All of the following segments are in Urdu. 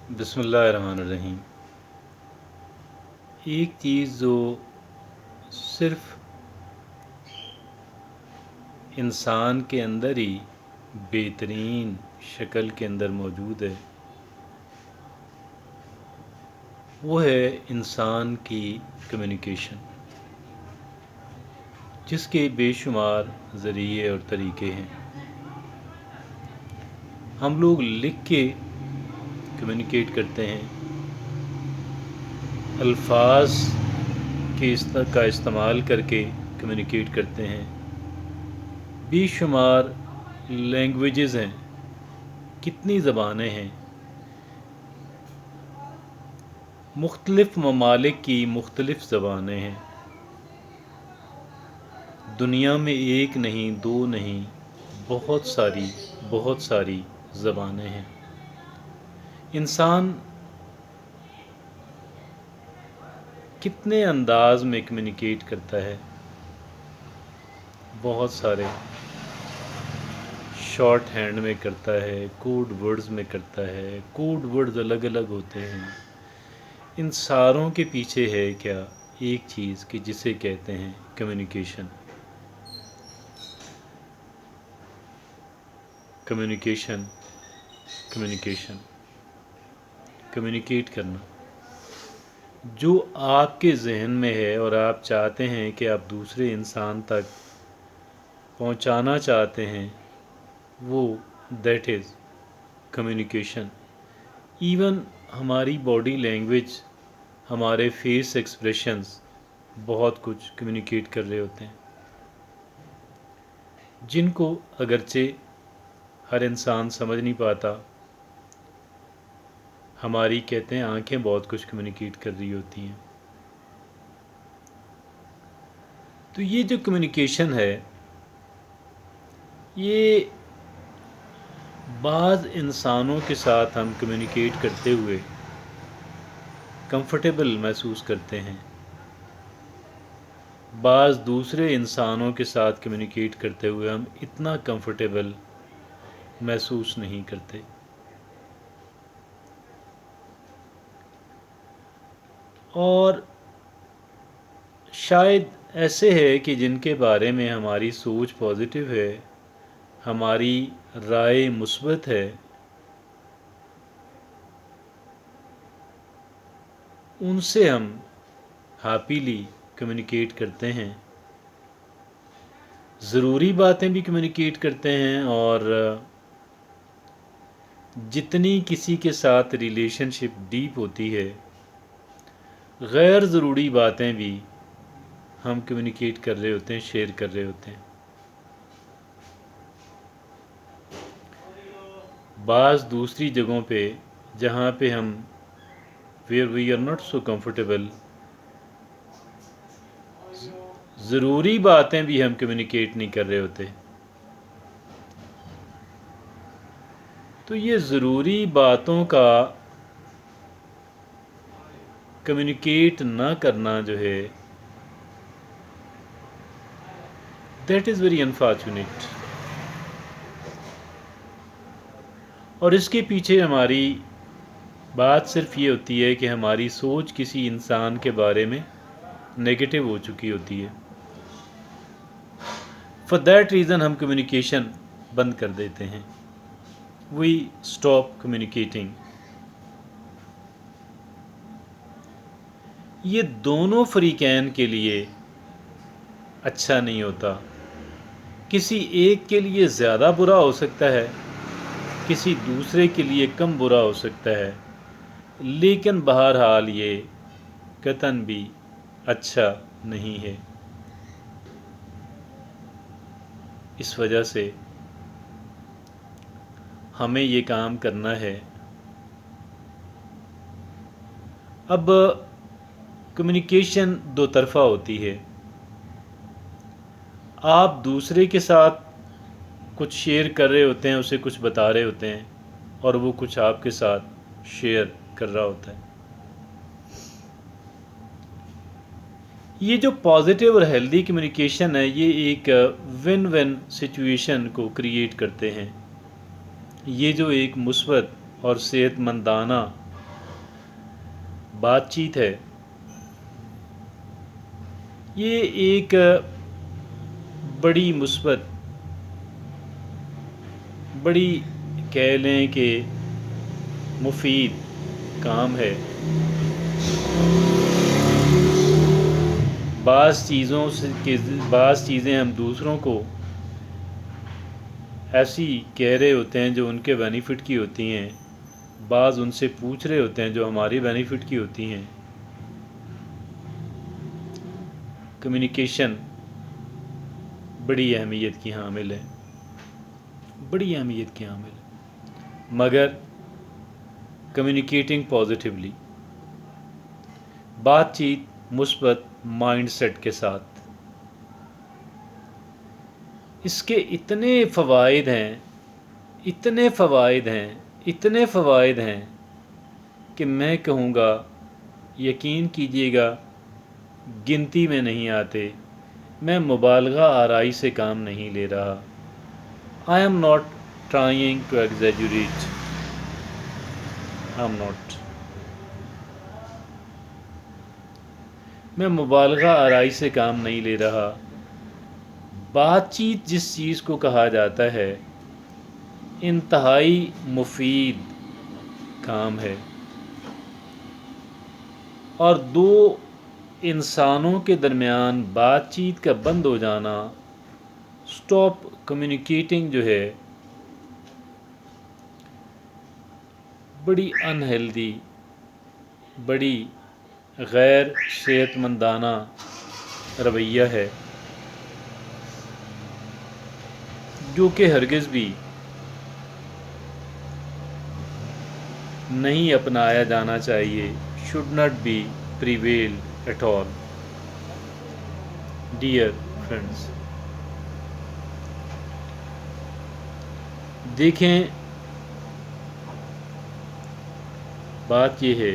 بسم اللہ الرحمن الرحیم۔ ایک چیز جو صرف انسان کے اندر ہی بہترین شکل کے اندر موجود ہے، وہ ہے انسان کی کمیونیکیشن، جس کے بے شمار ذریعے اور طریقے ہیں۔ ہم لوگ لکھ کے کمیونیکیٹ کرتے ہیں، الفاظ کا استعمال کر کے کمیونیکیٹ کرتے ہیں، بے شمار لینگویجز ہیں، کتنی زبانیں ہیں، مختلف ممالک کی مختلف زبانیں ہیں، دنیا میں ایک نہیں دو نہیں بہت ساری زبانیں ہیں۔ انسان کتنے انداز میں کمیونیکیٹ کرتا ہے؟ بہت سارے، شارٹ ہینڈ میں کرتا ہے، کوڈ ورڈز میں کرتا ہے، کوڈ ورڈز الگ الگ ہوتے ہیں۔ ان ساروں کے پیچھے ہے کیا؟ ایک چیز کہ جسے کہتے ہیں کمیونیکیشن۔ کمیونیکیشن کمیونیکیشن کمیونیکیٹ کرنا، جو آپ کے ذہن میں ہے اور آپ چاہتے ہیں کہ آپ دوسرے انسان تک پہنچانا چاہتے ہیں، وہ دیٹ از کمیونیکیشن۔ ایون ہماری باڈی لینگویج، ہمارے فیس ایکسپریشنز بہت کچھ کمیونیکیٹ کر رہے ہوتے ہیں، جن کو اگرچہ ہر انسان سمجھ نہیں پاتا۔ ہماری کہتے ہیں آنکھیں بہت کچھ کمیونیکیٹ کر رہی ہوتی ہیں۔ تو یہ جو کمیونیکیشن ہے، یہ بعض انسانوں کے ساتھ ہم کمیونیکیٹ کرتے ہوئے کمفرٹیبل محسوس کرتے ہیں، بعض دوسرے انسانوں کے ساتھ کمیونیکیٹ کرتے ہوئے ہم اتنا کمفرٹیبل محسوس نہیں کرتے۔ اور شاید ایسے ہے کہ جن کے بارے میں ہماری سوچ پازیٹیو ہے، ہماری رائے مثبت ہے، ان سے ہم ہیپیلی کمیونیکیٹ کرتے ہیں، ضروری باتیں بھی کمیونیکیٹ کرتے ہیں، اور جتنی کسی کے ساتھ ریلیشن شپ ڈیپ ہوتی ہے، غیر ضروری باتیں بھی ہم کمیونیکیٹ کر رہے ہوتے ہیں، شیئر کر رہے ہوتے ہیں۔ بعض دوسری جگہوں پہ جہاں پہ ہم where we are not so comfortable, ضروری باتیں بھی ہم کمیونیکیٹ نہیں کر رہے ہوتے۔ تو یہ ضروری باتوں کا کمیونیکیٹ نہ کرنا جو ہے، دیٹ از ویری انفارچونیٹ۔ اور اس کے پیچھے ہماری بات صرف یہ ہوتی ہے کہ ہماری سوچ کسی انسان کے بارے میں نیگیٹو ہو چکی ہوتی ہے، فار دیٹ ریزن ہم کمیونیکیشن بند کر دیتے ہیں، وی اسٹاپ کمیونیکیٹنگ۔ یہ دونوں فریقین کے لیے اچھا نہیں ہوتا۔ کسی ایک کے لیے زیادہ برا ہو سکتا ہے، کسی دوسرے کے لیے کم برا ہو سکتا ہے، لیکن بہرحال یہ قطعاً بھی اچھا نہیں ہے۔ اس وجہ سے ہمیں یہ کام کرنا ہے۔ اب کمیونیکیشن دو طرفہ ہوتی ہے، آپ دوسرے کے ساتھ کچھ شیئر کر رہے ہوتے ہیں، اسے کچھ بتا رہے ہوتے ہیں، اور وہ کچھ آپ کے ساتھ شیئر کر رہا ہوتا ہے۔ یہ جو پازیٹیو اور ہیلدی کمیونیکیشن ہے، یہ ایک ون ون سچویشن کو کریٹ کرتے ہیں۔ یہ جو ایک مثبت اور صحت مندانہ بات چیت ہے، یہ ایک بڑی مثبت، بڑی کہہ لیں کہ مفید کام ہے۔ بعض چیزیں ہم دوسروں کو ایسی کہہ رہے ہوتے ہیں جو ان کے بینیفٹ کی ہوتی ہیں، بعض ان سے پوچھ رہے ہوتے ہیں جو ہماری بینیفٹ کی ہوتی ہیں۔ کمیونیکیشن بڑی اہمیت کی حامل ہے، بڑی اہمیت کی حامل ہے، مگر کمیونیکیٹنگ پازیٹیولی، بات چیت مثبت مائنڈ سیٹ کے ساتھ، اس کے اتنے فوائد ہیں، اتنے فوائد ہیں، اتنے فوائد ہیں کہ میں کہوں گا، یقین کیجیے گا، گنتی میں نہیں آتے۔ میں مبالغہ آرائی سے کام نہیں لے رہا۔ I am not trying to exaggerate. I am not. میں مبالغہ آرائی سے کام نہیں لے رہا۔ بات چیت جس چیز کو کہا جاتا ہے، انتہائی مفید کام ہے، اور دو انسانوں کے درمیان بات چیت کا بند ہو جانا، اسٹاپ کمیونیکیٹنگ جو ہے، بڑی انہیلدی، بڑی غیر صحت مندانہ رویہ ہے، جو کہ ہرگز بھی نہیں اپنایا جانا چاہیے۔ should not be prevail at all. Dear friends، دیکھیں، بات یہ ہے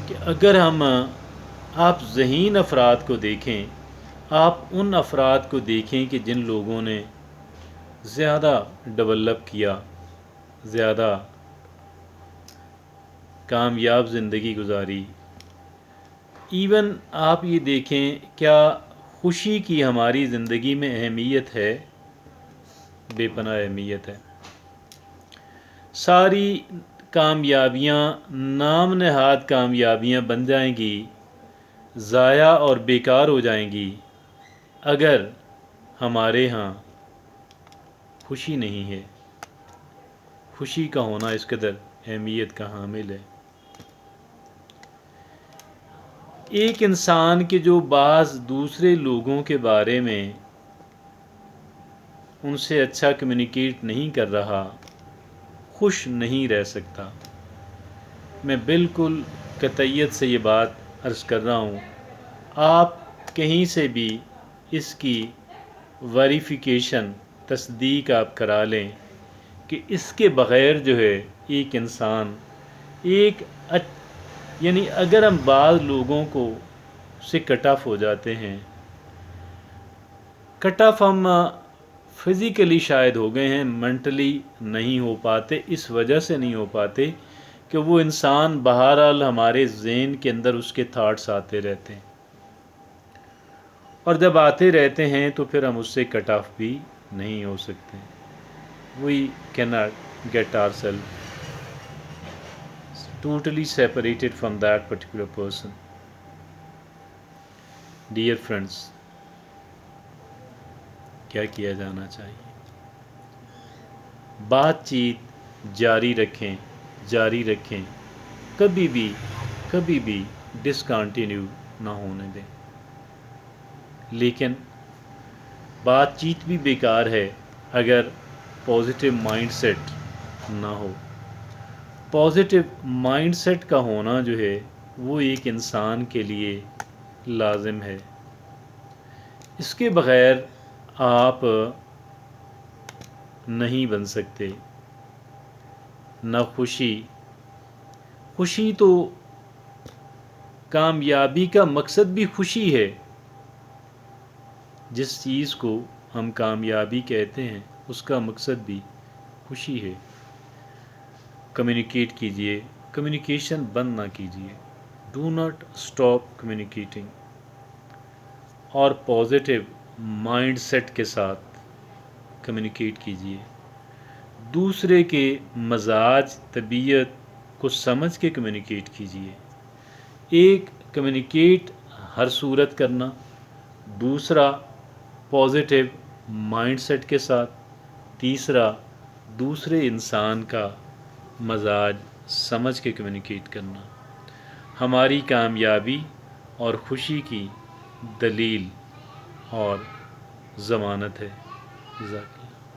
کہ اگر آپ ذہین افراد کو دیکھیں، آپ ان افراد کو دیکھیں کہ جن لوگوں نے زیادہ ڈیولپ کیا، زیادہ کامیاب زندگی گزاری، ایون آپ یہ دیکھیں، کیا خوشی کی ہماری زندگی میں اہمیت ہے؟ بے پناہ اہمیت ہے۔ ساری کامیابیاں نام نہاد کامیابیاں بن جائیں گی، ضائع اور بیکار ہو جائیں گی، اگر ہمارے ہاں خوشی نہیں ہے۔ خوشی کا ہونا اس قدر اہمیت کا حامل ہے۔ ایک انسان کے جو بعض دوسرے لوگوں کے بارے میں ان سے اچھا کمیونیکیٹ نہیں کر رہا، خوش نہیں رہ سکتا۔ میں بالکل قطعیت سے یہ بات عرض کر رہا ہوں، آپ کہیں سے بھی اس کی ویریفیکیشن، تصدیق آپ کرا لیں کہ اس کے بغیر جو ہے ایک انسان یعنی اگر ہم بعض لوگوں کو سے کٹ آف ہو جاتے ہیں، کٹ آف ہم فزیکلی شاید ہو گئے ہیں، مینٹلی نہیں ہو پاتے، اس وجہ سے نہیں ہو پاتے کہ وہ انسان بہرحال ہمارے ذہن کے اندر اس کے تھاٹس آتے رہتے ہیں، اور جب آتے رہتے ہیں تو پھر ہم اس سے کٹ آف بھی نہیں ہو سکتے۔ We can not get our self totally separated from that particular person. Dear friends, کیا کیا جانا چاہیے؟ بات چیت جاری رکھیں، جاری رکھیں، کبھی بھی ڈسکنٹینیو نہ ہونے دیں۔ لیکن بات چیت بھی بیکار ہے اگر پازیٹیو مائنڈ سیٹ نہ ہو۔ پازیٹیو مائنڈ سیٹ کا ہونا جو ہے وہ ایک انسان کے لیے لازم ہے۔ اس کے بغیر آپ نہیں بن سکتے۔ نہ خوشی تو کامیابی کا مقصد بھی خوشی ہے۔ جس چیز کو ہم کامیابی کہتے ہیں اس کا مقصد بھی خوشی ہے۔ کمیونیکیٹ کیجیے، کمیونیکیشن بند نہ کیجیے، ڈو ناٹ اسٹاپ کمیونیکیٹنگ، اور پازیٹیو مائنڈ سیٹ کے ساتھ کمیونیکیٹ کیجیے، دوسرے کے مزاج طبیعت کو سمجھ کے کمیونیکیٹ کیجیے۔ ایک کمیونیکیٹ ہر صورت کرنا، دوسرا پازیٹیو مائنڈ سیٹ کے ساتھ، تیسرا دوسرے انسان کا مزاج سمجھ کے کمیونیکیٹ کرنا ہماری کامیابی اور خوشی کی دلیل اور ضمانت ہے۔ جزاک اللہ۔